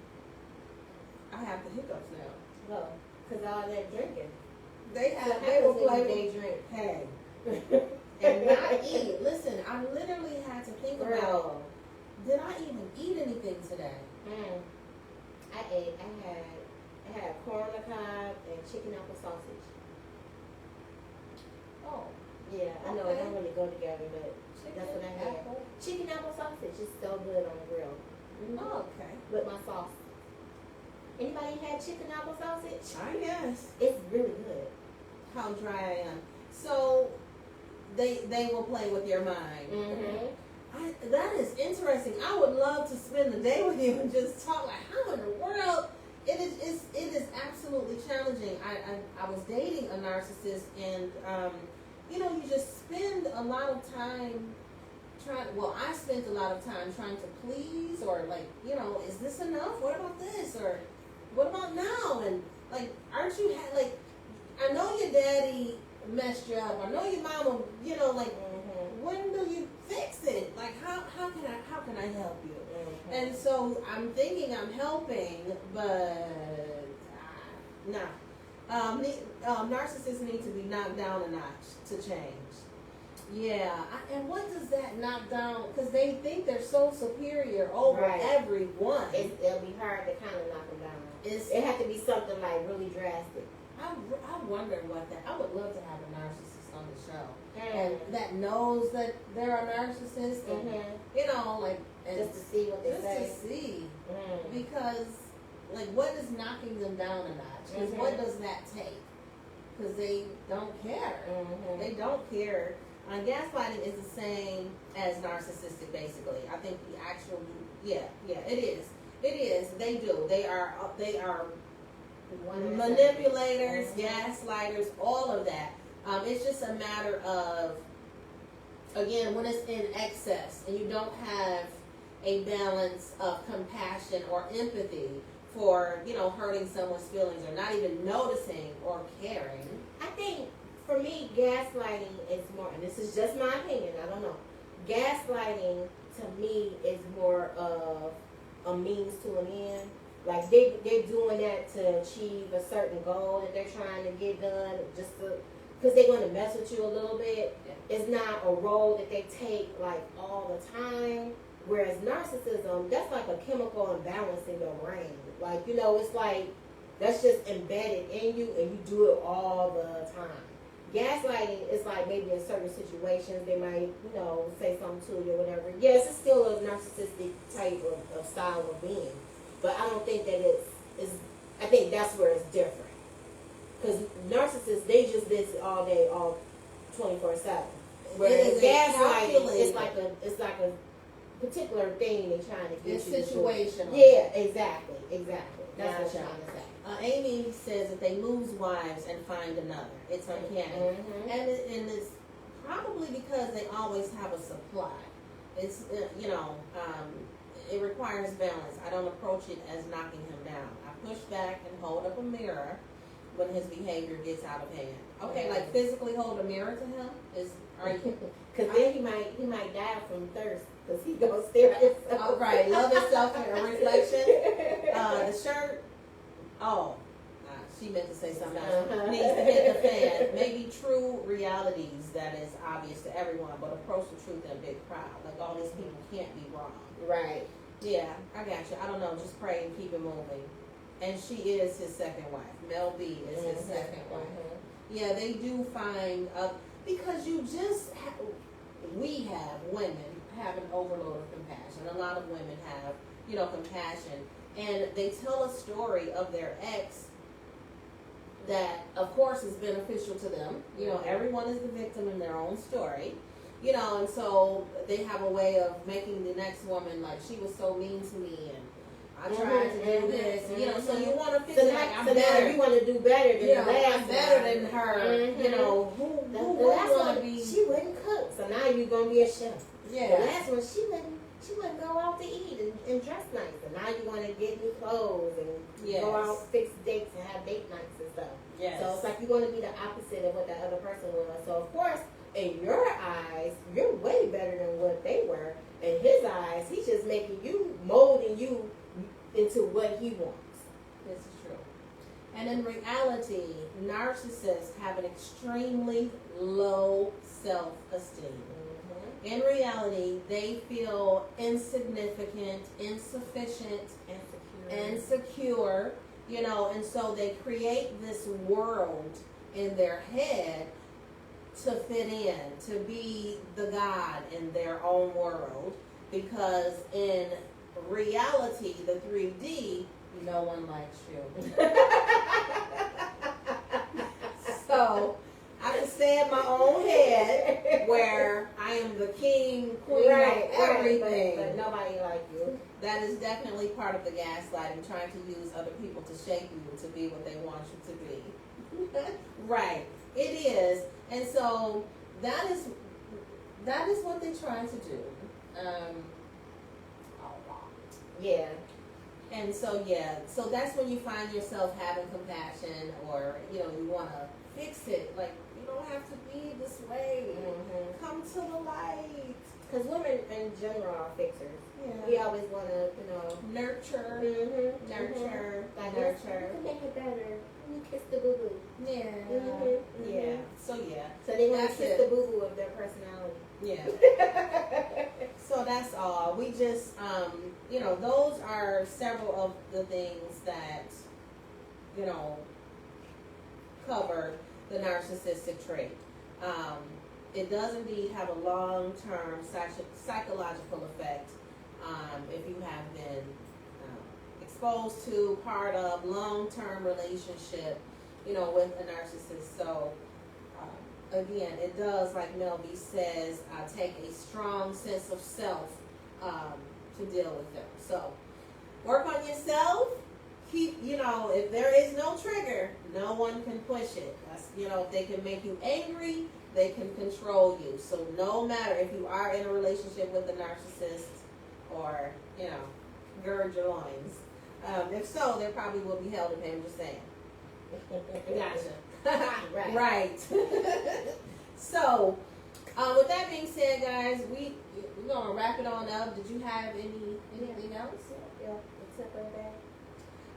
I have the hiccups now. No, because all that drinking. They will play. They drink. Hey. And not eat. Listen, I literally had to think about, did I even eat anything today? I had corn on the cob and chicken apple sausage. Oh. Yeah, I know it don't really go together, but that's what I had. Apple. Chicken apple sausage is so good on the grill. Oh, okay. With my sauce. Anybody had chicken apple sausage? I guess. It's really good. How dry I am. So they will play with your mind. That is interesting. I would love to spend the day with you and just talk. Like, how in the world? It is absolutely challenging. I was dating a narcissist, and you just spend a lot of time I spent a lot of time trying to please, or like, is this enough? What about this? Or what about now? And like, aren't you like, I know your daddy messed you up. I know your mama, when do you fix it? Like, how can I help you? And so I'm thinking I'm helping, but no. Narcissists need to be knocked down a notch to change. Yeah, and what does that knock down? Because they think they're so superior over everyone. It'll be hard to kind of knock them down. It has to be something like really drastic. I wonder what that. I would love to have a narcissist on the show, and that knows that they're a narcissist, and and just to see what they say. Just to see, because like, what is knocking them down a notch? Because what does that take? Because they don't care. They don't care. Gaslighting is the same as narcissistic, basically. I think the actual, it is. It is. They do. They are manipulators, gaslighters, all of that. It's just a matter of, again, when it's in excess and you don't have a balance of compassion or empathy for, hurting someone's feelings, or not even noticing or caring. I think, for me, gaslighting is more, and this is just my opinion, I don't know. Gaslighting, to me, is more of a means to an end. Like, they're doing that to achieve a certain goal that they're trying to get done, because they want to mess with you a little bit. It's not a role that they take, like, all the time. Whereas narcissism, that's like a chemical imbalance in your brain. Like, it's like, that's just embedded in you, and you do it all the time. Gaslighting is like, maybe in certain situations, they might, say something to you or whatever. Yes, it's still a narcissistic type of style of being. But I don't think that I think that's where it's different. Because narcissists, they just this all day, all 24/7. Whereas gaslighting, it's like a particular thing they're trying to get It's you to do. situational. Yeah, exactly. That's what Gotcha. I'm trying to say. Amy says that they lose wives and find another. It's uncanny. Mm-hmm. And it's probably because they always have a supply. It's, it requires balance. I don't approach it as knocking him down. I push back and hold up a mirror when his behavior gets out of hand. Okay, like physically hold a mirror to him? Are you? Because then he might die from thirst because he gonna stare at himself. Oh, right, love himself in a reflection. The shirt, she meant to say something else. Needs to hit the fan. Maybe true realities that is obvious to everyone, but approach the truth in a big crowd. Like all these people can't be wrong. Right. Yeah, I got you. I don't know. Just pray and keep it moving. And she is his second wife. Mel B is his second wife. Yeah, they do find because we have women have an overload of compassion. A lot of women have, compassion, and they tell a story of their ex that, of course, is beneficial to them. Everyone is the victim in their own story. And so they have a way of making the next woman like, she was so mean to me, and I tried to do this. So you want to feel like I'm better. You want to do better than the last. I'm better than her. Who want to be? She wouldn't cook, so now you're gonna be a chef. Yeah. The last one, she wouldn't go out to eat and dress nice, so now you're gonna get new clothes and go out, fix dates, and have date nights and stuff. Yes. So it's like you're going to be the opposite of what that other person was. So of course, in your eyes, you're way better than what they were. In his eyes, he's just molding you into what he wants. This is true. And in reality, narcissists have an extremely low self-esteem. Mm-hmm. In reality, they feel insignificant, insufficient, insecure, and so they create this world in their head to fit in, to be the God in their own world, because in reality, the 3D, no one likes you. So I can stay in my own head where I am the king, queen of everything. But nobody like you. That is definitely part of the gaslighting, trying to use other people to shape you to be what they want you to be. Right. It is. And so that is what they try to do. Yeah. And so that's when you find yourself having compassion, or you want to fix it. Like, you don't have to be this way. Mm-hmm. Come to the light. Because women in general are fixers. Yeah. We always want to, nurture. Mm-hmm. Nurture. Like, Nurture. You can make it better. You kiss the boo boo. Yeah. Mm-hmm. Yeah. So they want to kiss the boo boo of their personality. Yeah. So that's all. We just, those are several of the things that, cover the narcissistic trait. It does indeed have a long-term psychological effect if you have been exposed to, part of, long-term relationship, with a narcissist. So, again, it does, like Mel B says, take a strong sense of self to deal with them. So, work on yourself. Keep, if there is no trigger, no one can push it. That's, if they can make you angry, they can control you. So no matter if you are in a relationship with a narcissist, or, gird your loins. If so, there probably will be hell to pay. I'm just saying. Gotcha. Right. So, with that being said, guys, we're going to wrap it on up. Did you have anything else? Yeah, except for that.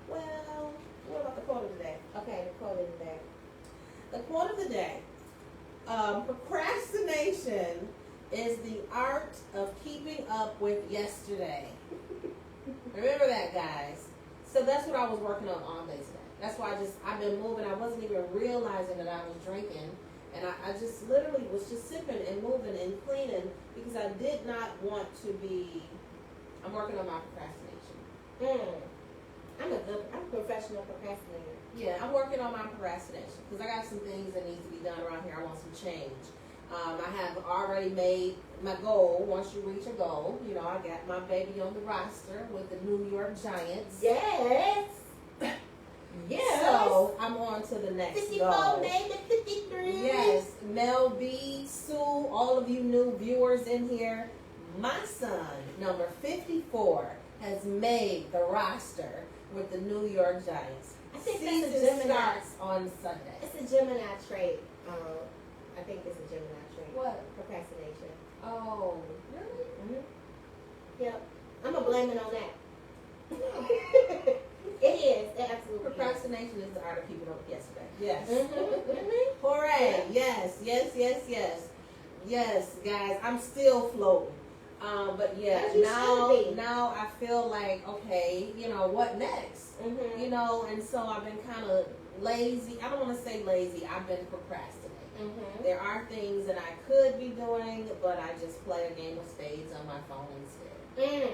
Well, what about the quote of the day? Okay, the quote of the day. The quote of the day. Procrastination is the art of keeping up with yesterday. Remember that, guys. So that's what I was working on all day today. That's why I've been moving. I wasn't even realizing that I was drinking. And I just literally was just sipping and moving and cleaning because I did not want to be, I'm working on my procrastination. I'm a professional procrastinator. Yeah, I'm working on my procrastination because I got some things that need to be done around here. I want some change. I have already made my goal. Once you reach a goal, you know, I got my baby on the roster with the New York Giants. Yes. Yes. So I'm on to the next 54 goal. made it 53. Yes, Mel B, Sue, all of you new viewers in here. My son, number 54, has made the roster with the New York Giants. I think Season that's a Gemini. starts on Sunday. It's a Gemini trait. I think it's a Gemini trait. What? Procrastination. Oh, really? Mm-hmm. Yep. I'm going to blame it on that. It is. It absolutely Procrastination is the art of people don't yesterday. Yes. Mm-hmm. Hooray. Yes, yes, yes, yes. Yes, guys, I'm still floating. But yeah, As you should be. now I feel like, okay, you know, what next? Mm-hmm. You know, and so I've been kind of lazy. I don't want to say lazy. I've been procrastinating. Mm-hmm. There are things that I could be doing, but I just play a game of spades on my phone instead. And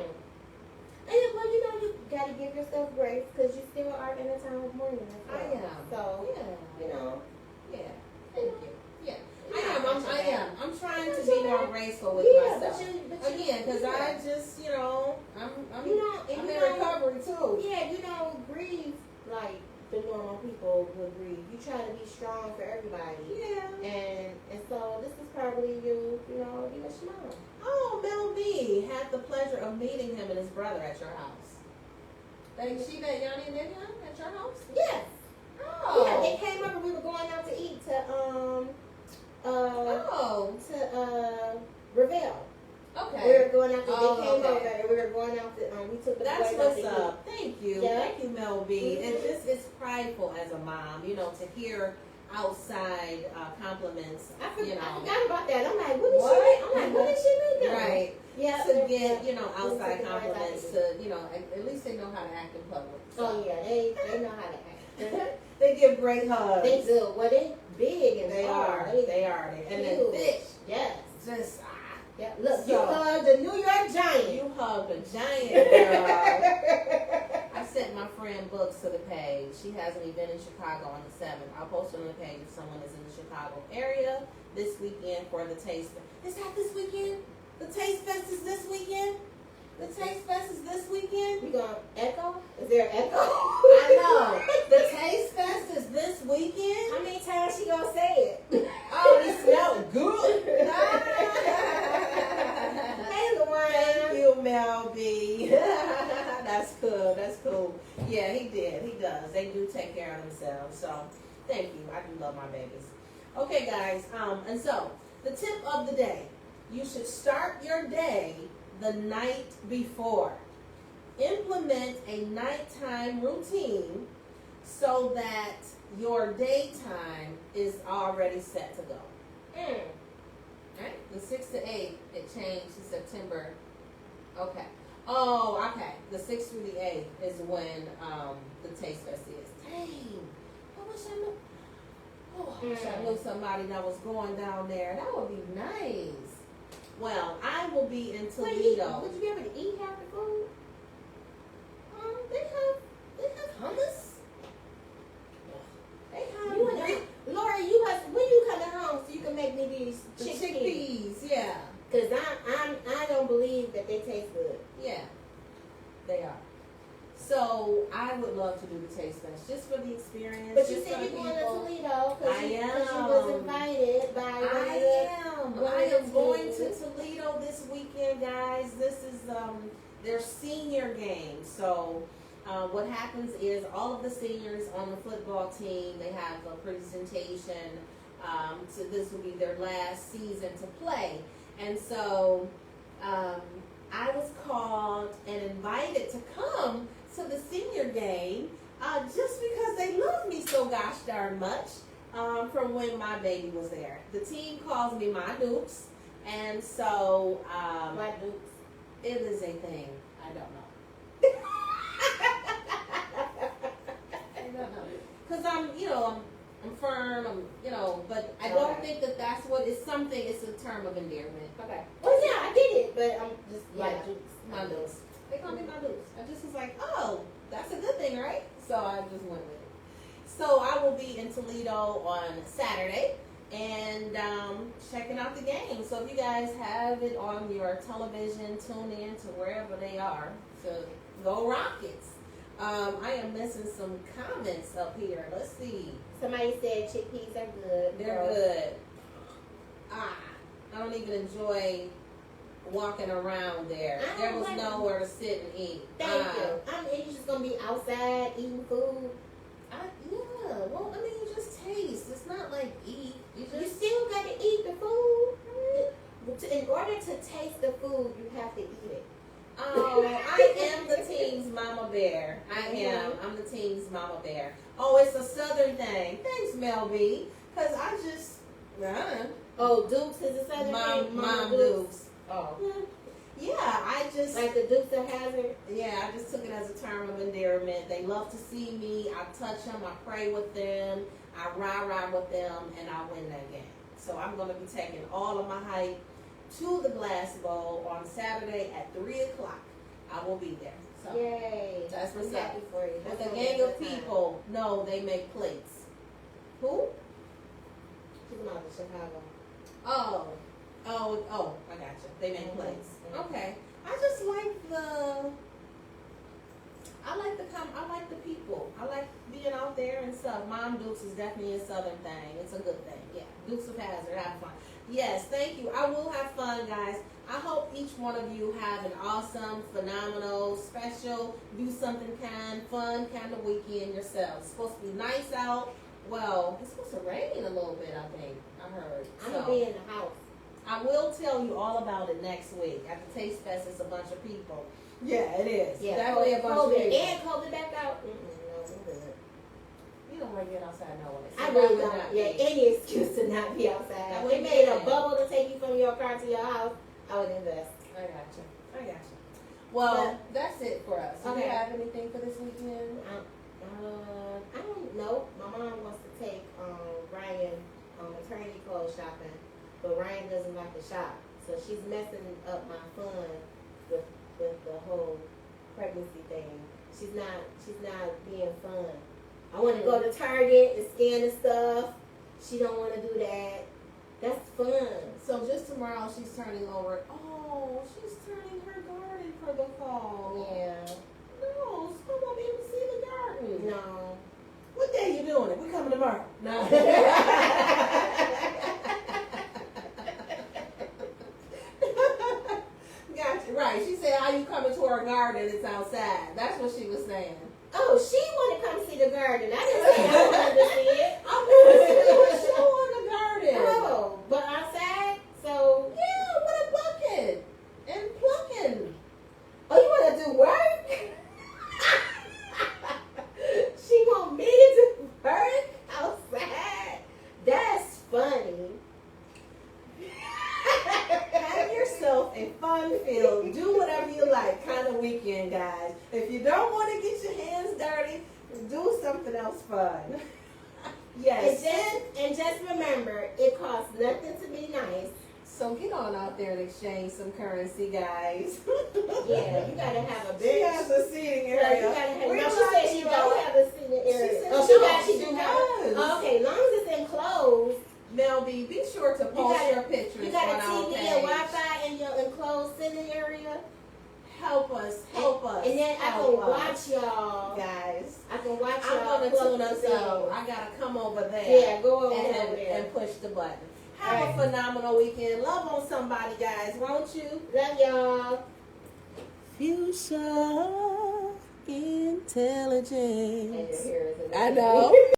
well, you know, you got to give yourself grace because you still are in a time of mourning. I am. So, Yeah. you know. Yeah. Thank you. Yeah. I am. I'm trying to be more graceful with myself. Again, because I just, you know, I'm in recovery too. Yeah, you don't grieve like the normal people would grieve. You try to be strong for everybody. Yeah. And so this is probably you know, you a mom. Oh, Mel B had the pleasure of meeting him and his brother at your house. She met Yanni and Nigga at your house? Yes. Oh. Yeah, they came over. We were going out to eat to Revel. Okay. We were going out to. They came okay. over and we were going out to. We took the That's boys out what's to up. Thank you. Yeah. Thank you, Mel B. Mm-hmm. It's prideful as a mom, you know, to hear outside compliments. I you know. forgot about that. I'm like, what did she make? Right. Yeah. To get, you know, outside took the boys out compliments to to, you know, at least they know how to act in public. So. Oh yeah, they know how to act. They give great hugs. They do. Well, they big and They hard. are. They are. And then Huge. fish. Yes. Just Yeah. Look, So- you hugged the New York Giant. you hug a giant girl. I sent my friend books to the page. She has an event in Chicago on the 7th. I'll post it on the page if someone is in the Chicago area this weekend for the Taste Fest. Is that this weekend? The Taste Fest is this weekend? The Taste Fest is this weekend? You gonna echo? Is there an echo? I know. The Taste Fest is this weekend? How many times she gonna say it? Oh, it smells good. Hey, Luana. Thank you, Mel B. That's cool. That's cool. Yeah, he did. He does. They do take care of themselves. So, thank you. I do love my babies. Okay, guys. And so, the tip of the day. You should start your day the night before. Implement a nighttime routine so that your daytime is already set to go. Right? The 6 to 8, it changed to September. Okay. Oh, okay. The 6th through the 8th is when the Taste Fest is. Dang. I wish I knew. Oh, I wish I knew somebody that was going down there. That would be nice. Well, I will be in Toledo. Would you be able to eat half the food? They have hummus. They have You and Laura, when you coming home so you can make me these the chickpeas? chickpeas. Yeah, Cause I don't believe that they taste good. yeah, they are. So I would love to do the Taste Fest just for the experience. But you just said for you're the going to people. Toledo because I you am. was invited by I am going to Toledo this weekend, guys. This is their senior game. So what happens is all of the seniors on the football team, they have a presentation. So this will be their last season to play. And so I was called and invited to come to the senior game just because they love me so gosh darn much. From when my baby was there. The team calls me my Dukes, and so My Dukes. it is a thing. I don't know. I don't know. Because I'm firm, but I don't think that that's what it's something, it's a term of endearment. Okay. Well, yeah, I get it, but I'm just My Dukes. They call me my Dukes. I just was like, oh, that's a good thing, right? So I just went with it. So I will be in Toledo on Saturday, and checking out the game. So if you guys have it on your television, tune in to wherever they are. So go Rockets. I am missing some comments up here. Let's see. Somebody said chickpeas are good. They're good. I don't even enjoy walking around there. There was nowhere to sit and eat. Thank you. You just gonna be outside eating food. Yeah. Well, I mean, you just taste. It's not like eat. You still gotta eat the food. In order to taste the food, you have to eat it. Oh, I am the team's mama bear. I am. I'm the team's mama bear. Oh, it's a southern thing. Thanks, Mel B. Because I just, Oh, Dukes is a southern thing? Mom Dukes. Oh. Yeah, I just. Like the Dukes of Hazzard? Yeah, I just took it as a term of endearment. They love to see me. I touch them. I pray with them. I rah-rah with them. And I win that game. So I'm going to be taking all of my hype to the Glass Bowl on Saturday at 3 o'clock. I will be there. So yay. that's what's happy up. for you. With a gang of people. No, they make plates. Who? She's out of Chicago. Oh, I got you. They make plates. Mm-hmm. Okay. I just like I like the people. I like being out there and stuff. Mom Dukes is definitely a southern thing. It's a good thing. Yeah. Dukes of Hazzard. Have fun. Yes, thank you. I will have fun, guys. I hope each one of you have an awesome, phenomenal, special, do something fun kind of weekend yourselves. It's supposed to be nice out. Well, it's supposed to rain a little bit, I think. I heard. I'm going to be in the house. I will tell you all about it next week. At the Taste Fest, it's a bunch of people. Yeah, it is. Yeah, definitely a bunch of people. And COVID back out. No, I'm good. You don't want to get outside no way. I really don't. Yeah, any excuse to not be outside. If they made a bubble to take you from your car to your house, I would invest. I got you. Well, that's it for us. Do you have anything for this weekend? I don't know. My mom wants to take Ryan maternity clothes shopping, but Ryan doesn't like to shop, so she's messing up my fun with the whole pregnancy thing. She's not being fun. I want to go to Target and scan the stuff. She don't want to do that. That's fun. So just tomorrow she's turning over. Oh, she's turning her garden for the fall. Yeah. No, so I won't be able to see the garden. No. What day you doing it? We coming tomorrow. No. Gotcha. Right. She said, "How you coming to her garden? It's outside." That's what she was saying. Oh, she want to come see the garden. I didn't say I wanted to see it. I want to see a show on the garden. Oh, but outside? So yeah, with a bucket and plucking. Oh, you want to do work? She want me to do work outside? That's funny. Have yourself a fun-filled, do whatever you like kind of weekend, guys. If you don't want to get your hands dirty, do something else fun. Yes. And just remember, it costs nothing to be nice. So get on out there and exchange some currency, guys. Yeah, you gotta have a She big. has a seating area. You gotta have. We're No, she said she don't have a seating area. She do have. Oh, okay, as long as it's enclosed. Mel B, be sure to post your pictures. You got on a our TV page. and Wi-Fi in your enclosed sitting area. Help us. And then I can watch y'all, guys. I can watch I'm y'all. gonna tune us out. I gotta come over there. Yeah, go over and there and push the button. Have a phenomenal weekend. Love on somebody, guys, won't you? Love y'all. Fuchsia intelligence. And your hair is in the I know.